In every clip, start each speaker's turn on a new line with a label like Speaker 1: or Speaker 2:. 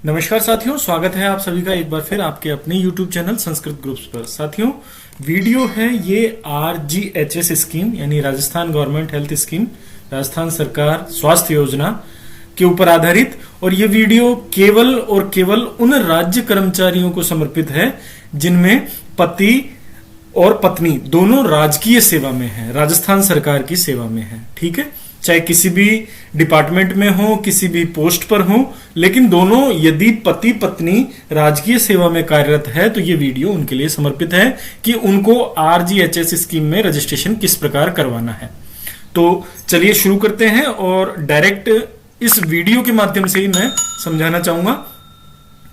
Speaker 1: नमस्कार साथियों, स्वागत है आप सभी का एक बार फिर आपके अपने YouTube चैनल संस्कृत ग्रुप्स पर। साथियों, वीडियो है ये RGHS स्कीम यानी Rajasthan government health scheme, Rajasthan सरकार स्वास्थ्य योजना के ऊपर आधारित। और ये वीडियो केवल और केवल उन राज्य कर्मचारियों को समर्पित है जिनमें पति और पत्नी दोनों राजकीय सेवा में है, राजस्थान सरकार की सेवा में है। ठीक है, चाहे किसी भी डिपार्टमेंट में हो, किसी भी पोस्ट पर हो, लेकिन दोनों यदि पति पत्नी राजकीय सेवा में कार्यरत है तो ये वीडियो उनके लिए समर्पित है कि उनको RGHS स्कीम में रजिस्ट्रेशन किस प्रकार करवाना है। तो चलिए शुरू करते हैं और डायरेक्ट इस वीडियो के माध्यम से ही मैं समझाना चाहूंगा।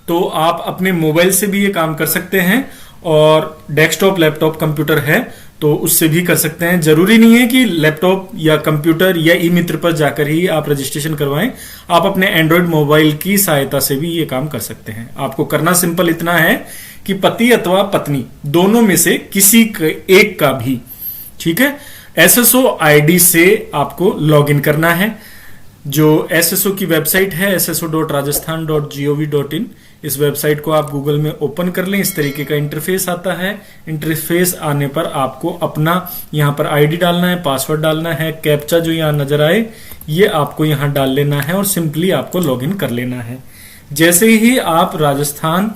Speaker 1: तो आप अपने मोबाइल से भी ये काम कर सकते हैं और डेस्कटॉप लैपटॉप कंप्यूटर है तो उससे भी कर सकते हैं। जरूरी नहीं है कि लैपटॉप या कंप्यूटर या ई मित्र पर जाकर ही आप रजिस्ट्रेशन करवाएं, आप अपने एंड्रॉयड मोबाइल की सहायता से भी ये काम कर सकते हैं। आपको करना सिंपल इतना है कि पति अथवा पत्नी दोनों में से किसी एक का भी, ठीक है, SSO ID से आपको लॉगिन करना है। जो SSO की वेबसाइट है sso.rajasthan.gov.in, इस वेबसाइट को आप गूगल में ओपन कर लें। इस तरीके का इंटरफेस आता है। इंटरफेस आने पर आपको अपना यहां पर ID डालना है, पासवर्ड डालना है, कैप्चा जो यहां नजर आए ये आपको यहां डाल लेना है और सिंपली आपको लॉगिन कर लेना है। जैसे ही आप राजस्थान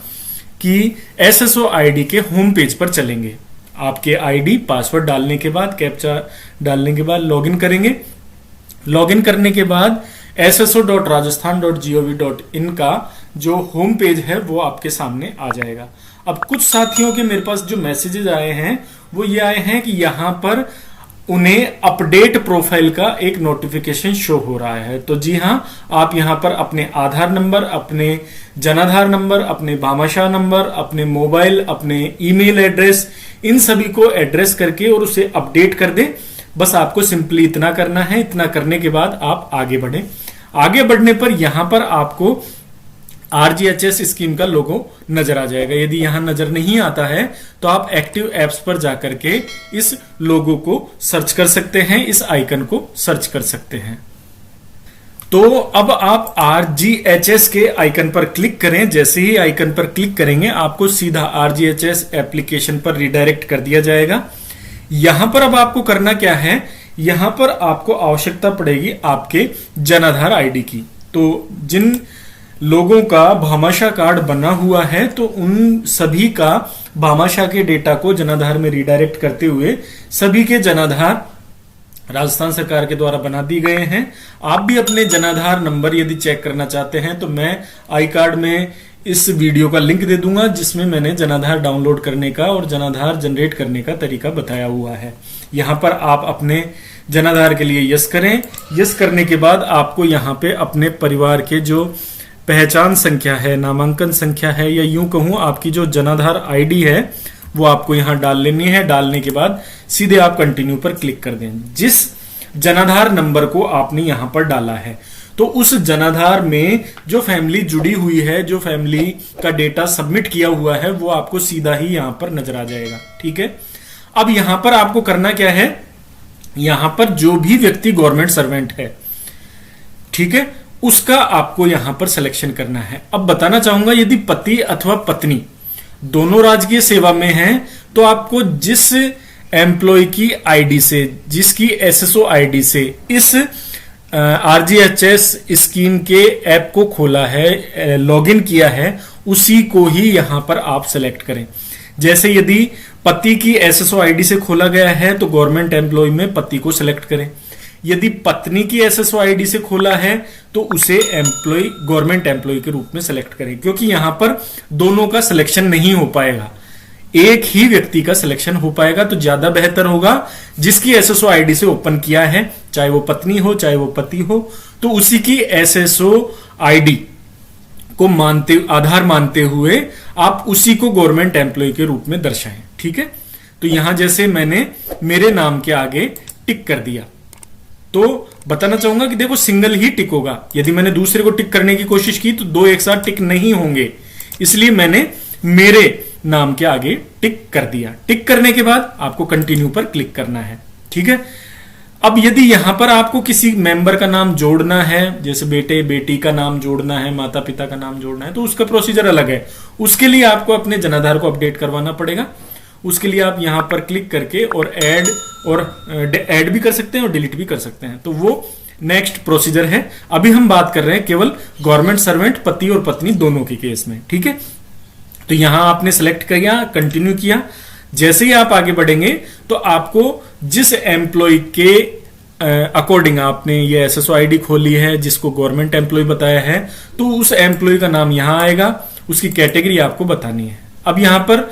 Speaker 1: की SSO ID के होम पेज पर चलेंगे, आपके ID पासवर्ड डालने के बाद, कैप्चा डालने के बाद लॉगिन करेंगे। लॉगिन करने के बाद sso.rajasthan.gov.in का जो होम पेज है वो आपके सामने आ जाएगा। अब कुछ साथियों के मेरे पास जो मैसेजेस आए हैं वो ये आए हैं कि यहां पर उन्हें अपडेट प्रोफाइल का एक नोटिफिकेशन शो हो रहा है। तो जी हां, आप यहां पर अपने आधार नंबर, अपने जनाधार नंबर, अपने भामाशाह नंबर, अपने मोबाइल, अपने ईमेल एड्रेस, इन सभी को एड्रेस करके और उसे अपडेट कर दें। बस आपको सिंपली इतना करना है। इतना करने के बाद आप आगे बढ़ें। आगे बढ़ने पर यहां पर आपको RGHS स्कीम का लोगो नजर आ जाएगा। यदि यहां नजर नहीं आता है तो आप एक्टिव एप्स पर जाकर के इस लोगो को सर्च कर सकते हैं, इस आइकन को सर्च कर सकते हैं। तो अब आप RGHS के आइकन पर क्लिक करें। जैसे ही आइकन पर क्लिक करेंगे आपको सीधा RGHS एप्लीकेशन पर रिडायरेक्ट कर दिया जाएगा। यहां पर अब आपको करना क्या है, यहां पर आपको आवश्यकता पड़ेगी आपके जनाधार ID की। तो जिन लोगों का भामाशाह कार्ड बना हुआ है तो उन सभी का भामाशाह के डेटा को जनाधार में रिडायरेक्ट करते हुए सभी के जनाधार राजस्थान सरकार के द्वारा बना दिए गए हैं। आप भी अपने जनाधार नंबर यदि चेक करना चाहते हैं तो मैं आई कार्ड में इस वीडियो का लिंक दे दूंगा जिसमें मैंने जनाधार डाउनलोड करने का और जनाधार जनरेट करने का तरीका बताया हुआ है। यहां पर आप अपने जनाधार के लिए यस करें। यस करने के बाद आपको यहां पे अपने परिवार के जो पहचान संख्या है, नामांकन संख्या है, या यूं कहूं आपकी जो जनाधार ID है वो आपको यहां डाल लेनी है। डालने के बाद सीधे आप कंटिन्यू पर क्लिक कर दें। जिस जनाधार नंबर को आपने यहां पर डाला है तो उस जनाधार में जो फैमिली जुड़ी हुई है, जो फैमिली का डेटा सबमिट किया हुआ है वो आपको सीधा ही यहां पर नजर आ जाएगा। ठीक है, अब यहां पर आपको करना क्या है, यहां पर जो भी व्यक्ति गवर्नमेंट सर्वेंट है, ठीक है, उसका आपको यहां पर सिलेक्शन करना है। अब बताना चाहूंगा यदि पति अथवा पत्नी दोनों राजकीय सेवा में हैं तो आपको जिस एम्प्लॉय की ID से, जिसकी SSO ID से इस RGHS स्कीम के ऐप को खोला है, लॉगिन किया है, उसी को ही यहां पर आप सिलेक्ट करें। जैसे यदि पति की SSO ID से खोला गया है तो गवर्नमेंट एम्प्लॉय में पति को सिलेक्ट करें। यदि पत्नी की SSO ID से खोला है तो उसे एम्प्लॉय, गवर्नमेंट एम्प्लॉय के रूप में सिलेक्ट करें, क्योंकि यहां पर दोनों का सिलेक्शन नहीं हो पाएगा, एक ही व्यक्ति का सिलेक्शन हो पाएगा। तो ज्यादा बेहतर होगा जिसकी SSO ID से ओपन किया है, चाहे वो पत्नी हो चाहे वो पति हो, तो उसी की SSO ID को आधार मानते हुए आप उसी को गवर्नमेंट एम्प्लॉय के रूप में दर्शाएं। ठीक है, तो यहां जैसे मैंने मेरे नाम के आगे टिक कर दिया तो बताना चाहूंगा कि देखो सिंगल ही टिक होगा। यदि मैंने दूसरे को टिक करने की कोशिश की तो दो एक साथ टिक नहीं होंगे, इसलिए मैंने मेरे नाम के आगे टिक कर दिया। टिक करने के बाद आपको कंटिन्यू पर क्लिक करना है। ठीक है, अब यदि यहां पर आपको किसी मेंबर का नाम जोड़ना है, जैसे बेटे बेटी का नाम जोड़ना है, माता पिता का नाम जोड़ना है, तो उसका प्रोसीजर अलग है। उसके लिए आपको अपने जनाधार को अपडेट करवाना पड़ेगा। उसके लिए आप यहां पर क्लिक करके और ऐड भी कर सकते हैं और डिलीट भी कर सकते हैं, तो वो नेक्स्ट प्रोसीजर है। अभी हम बात कर रहे हैं केवल गवर्नमेंट सर्वेंट पति और पत्नी दोनों के केस में, ठीक है। तो यहां आपने सेलेक्ट किया, कंटिन्यू किया। जैसे ही आप आगे बढ़ेंगे तो आपको जिस एम्प्लॉय के अकॉर्डिंग आपने ये एसएसओ आईडी खोली है, जिसको गवर्नमेंट एम्प्लॉय बताया है, तो उस एम्प्लॉय का नाम यहां आएगा, उसकी कैटेगरी आपको बतानी है। अब यहां पर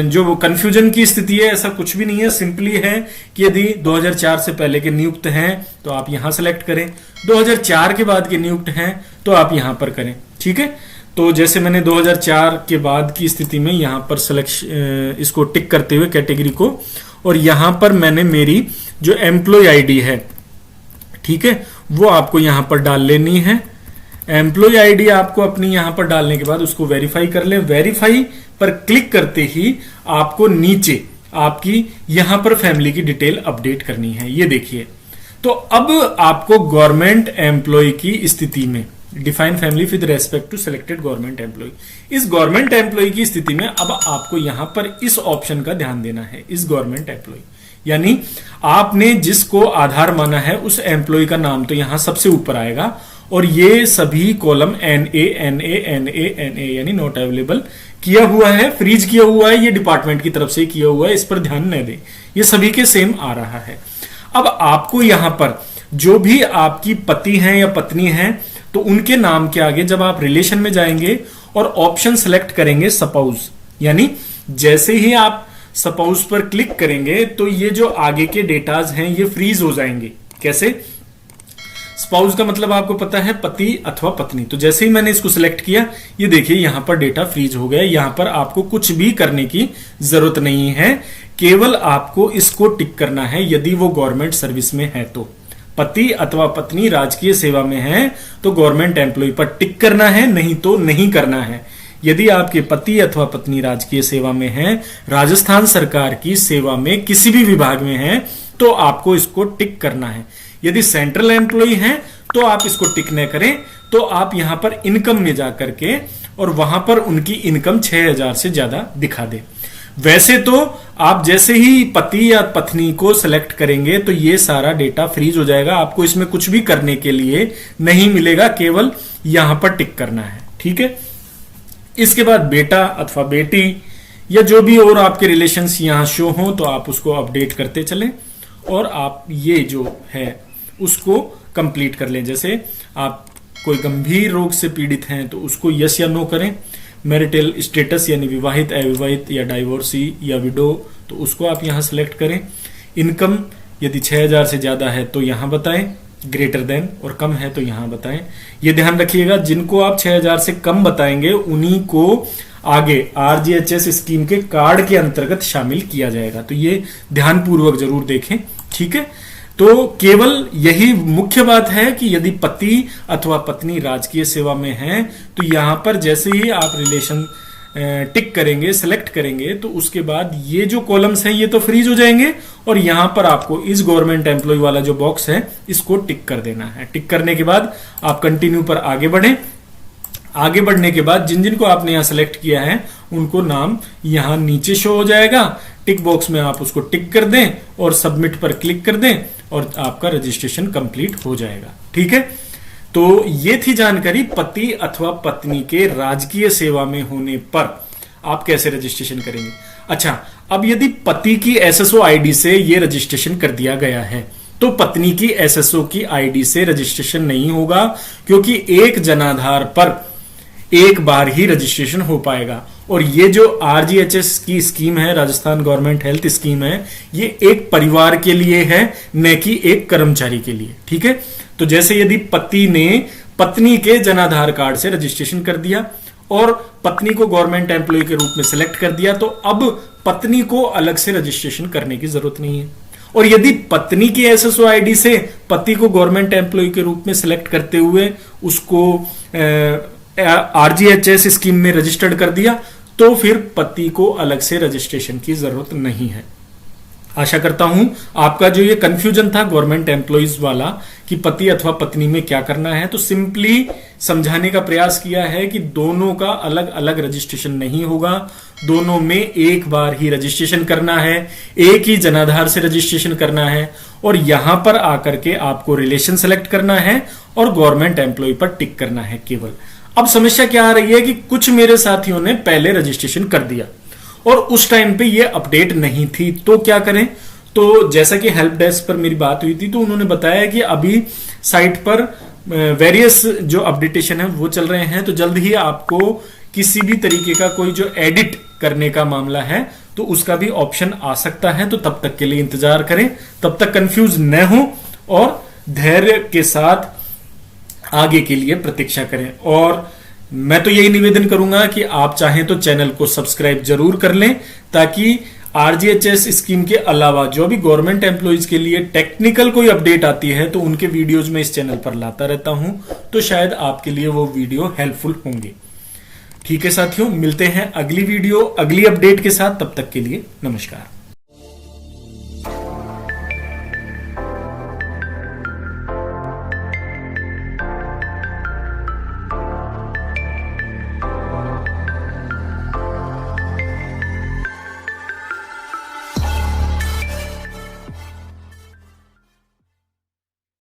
Speaker 1: जो कंफ्यूजन की स्थिति है, ऐसा कुछ भी नहीं है, सिंपली है कि यदि 2004 से पहले के नियुक्त हैं तो आप यहां सेलेक्ट करें, 2004 के बाद के नियुक्त हैं तो आप यहां पर करें, ठीक है। तो जैसे मैंने 2004 के बाद की स्थिति में यहां पर सिलेक्शन इसको टिक करते हुए कैटेगरी को, और यहां पर मैंने मेरी जो एम्प्लॉय आईडी है, ठीक है, वो आपको यहां पर डाल लेनी है। एम्प्लॉय आईडी आपको अपनी यहां पर डालने के बाद उसको वेरीफाई कर लें। वेरीफाई पर क्लिक करते ही आपको नीचे आपकी यहां पर फैमिली की डिटेल अपडेट करनी है, ये देखिए। तो अब आपको गवर्नमेंट एम्प्लॉय की स्थिति में define family with respect to selected government employ, इस गवर्नमेंट एम्प्लॉय की स्थिति में अब आपको यहां पर इस ऑप्शन का ध्यान देना है, इस गवर्नमेंट एम्प्लॉय, यानी आपने जिसको आधार माना है उस एम्प्लॉय का नाम तो यहां सबसे ऊपर आएगा, और ये सभी कॉलम NA यानी नॉट अवेलेबल किया हुआ है, फ्रीज किया हुआ है, ये डिपार्टमेंट की तरफ से किया हुआ है, इस पर ध्यान न दें, ये सभी के सेम आ रहा है। अब आपको यहां पर जो भी आपकी पति हैं या पत्नी हैं, तो उनके नाम के आगे जब आप रिलेशन में जाएंगे और ऑप्शन सेलेक्ट करेंगे सपोज, यानी जैसे ही आप सपोज पर क्लिक करेंगे तो ये जो आगे के डेटाज हैं ये फ्रीज हो जाएंगे। कैसे? स्पाउस का मतलब आपको पता है पति अथवा पत्नी, तो जैसे ही मैंने इसको सिलेक्ट किया, ये देखिए यहां पर डेटा फ्रीज हो गया। यहां पर आपको कुछ भी करने की जरूरत नहीं है, केवल आपको इसको टिक करना है यदि वो गवर्नमेंट सर्विस में है तो। पति अथवा पत्नी राजकीय सेवा में है तो गवर्नमेंट एम्प्लॉय पर टिक करना है, नहीं तो नहीं करना है। यदि आपके पति अथवा पत्नी राजकीय सेवा में है, राजस्थान सरकार की सेवा में किसी भी विभाग में है, तो आपको इसको टिक करना है। यदि सेंट्रल एम्प्लॉय हैं तो आप इसको टिक न करें, तो आप यहां पर इनकम में जाकर के और वहां पर उनकी इनकम 6000 से ज्यादा दिखा दे। वैसे तो आप जैसे ही पति या पत्नी को सिलेक्ट करेंगे तो ये सारा डेटा फ्रीज हो जाएगा, आपको इसमें कुछ भी करने के लिए नहीं मिलेगा, केवल यहां पर टिक करना है, ठीक है। इसके बाद बेटा अथवा बेटी या जो भी और आपके रिलेशंस यहां शो हो तो आप उसको अपडेट करते चलें और आप ये जो है उसको कंप्लीट कर लें। जैसे आप कोई गंभीर रोग से पीड़ित हैं तो उसको यस या नो करें। मैरिटल स्टेटस यानी विवाहित, अविवाहित या डाइवोर्सी या विडो, तो उसको आप यहां सेलेक्ट करें। इनकम यदि 6000 से ज्यादा है तो यहां बताएं, ग्रेटर देन, और कम है तो यहां बताएं। ये ध्यान रखिएगा, जिनको आप 6000 से कम बताएंगे उन्हीं को आगे RGHS स्कीम के कार्ड के अंतर्गत शामिल किया जाएगा, तो ये ध्यानपूर्वक जरूर देखें, ठीक है। तो केवल यही मुख्य बात है कि यदि पति अथवा पत्नी राजकीय सेवा में हैं तो यहां पर जैसे ही आप रिलेशन टिक करेंगे, सिलेक्ट करेंगे, तो उसके बाद ये जो कॉलम्स हैं ये तो फ्रीज हो जाएंगे और यहां पर आपको इस गवर्नमेंट एम्प्लॉय वाला जो बॉक्स है इसको टिक कर देना है। टिक करने के बाद आप कंटिन्यू पर आगे बढ़ें। आगे बढ़ने के बाद जिन जिन को आपने यहां सेलेक्ट किया है उनको नाम यहां नीचे शो हो जाएगा। टिक बॉक्स में आप उसको टिक कर दें और सबमिट पर क्लिक कर दें और आपका रजिस्ट्रेशन कंप्लीट हो जाएगा, ठीक है। तो ये थी जानकारी पति अथवा पत्नी के राजकीय सेवा में होने पर आप कैसे रजिस्ट्रेशन करेंगे। अच्छा, अब यदि पति की SSO आईडी से ये रजिस्ट्रेशन कर दिया गया है तो पत्नी की SSO की आईडी से रजिस्ट्रेशन नहीं होगा, क्योंकि एक जनाधार पर एक बार ही रजिस्ट्रेशन हो पाएगा। और ये जो RGHS की स्कीम है, राजस्थान गवर्नमेंट हेल्थ स्कीम है, ये एक परिवार के लिए है, न कि एक कर्मचारी के लिए, ठीक है। तो जैसे यदि पति ने पत्नी के जनाधार कार्ड से रजिस्ट्रेशन कर दिया और पत्नी को गवर्नमेंट एम्प्लॉय के रूप में सिलेक्ट कर दिया, तो अब पत्नी को अलग से रजिस्ट्रेशन करने की जरूरत नहीं है। और यदि पत्नी की SSO आईडी से पति को गवर्नमेंट एम्प्लॉय के रूप में सिलेक्ट करते हुए उसको RGHS स्कीम में रजिस्टर्ड कर दिया, तो फिर पति को अलग से रजिस्ट्रेशन की जरूरत नहीं है। आशा करता हूं आपका जो ये कंफ्यूजन था गवर्नमेंट एम्प्लॉइज वाला कि पति अथवा पत्नी में क्या करना है, तो सिंपली समझाने का प्रयास किया है कि दोनों का अलग अलग रजिस्ट्रेशन नहीं होगा, दोनों में एक बार ही रजिस्ट्रेशन करना है, एक ही जनाधार से रजिस्ट्रेशन करना है और यहां पर आकर के आपको रिलेशन सेलेक्ट करना है और गवर्नमेंट एम्प्लॉय पर टिक करना है केवल। अब समस्या क्या आ रही है कि कुछ मेरे साथियों ने पहले रजिस्ट्रेशन कर दिया और उस टाइम पे ये अपडेट नहीं थी, तो क्या करें? तो जैसा कि हेल्प डेस्क पर मेरी बात हुई थी तो उन्होंने बताया कि अभी साइट पर वेरियस जो अपडेटेशन है वो चल रहे हैं, तो जल्द ही आपको किसी भी तरीके का कोई जो एडिट करने का मामला है तो उसका भी ऑप्शन आ सकता है। तो तब तक के लिए इंतजार करें, तब तक कंफ्यूज न हो और धैर्य के साथ आगे के लिए प्रतीक्षा करें। और मैं तो यही निवेदन करूंगा कि आप चाहें तो चैनल को सब्सक्राइब जरूर कर लें, ताकि आरजीएचएस स्कीम के अलावा जो भी गवर्नमेंट एम्प्लॉइज के लिए टेक्निकल कोई अपडेट आती है तो उनके वीडियोज में इस चैनल पर लाता रहता हूं, तो शायद आपके लिए वो वीडियो हेल्पफुल होंगे। ठीक है साथियों, मिलते हैं अगली वीडियो अगली अपडेट के साथ, तब तक के लिए नमस्कार।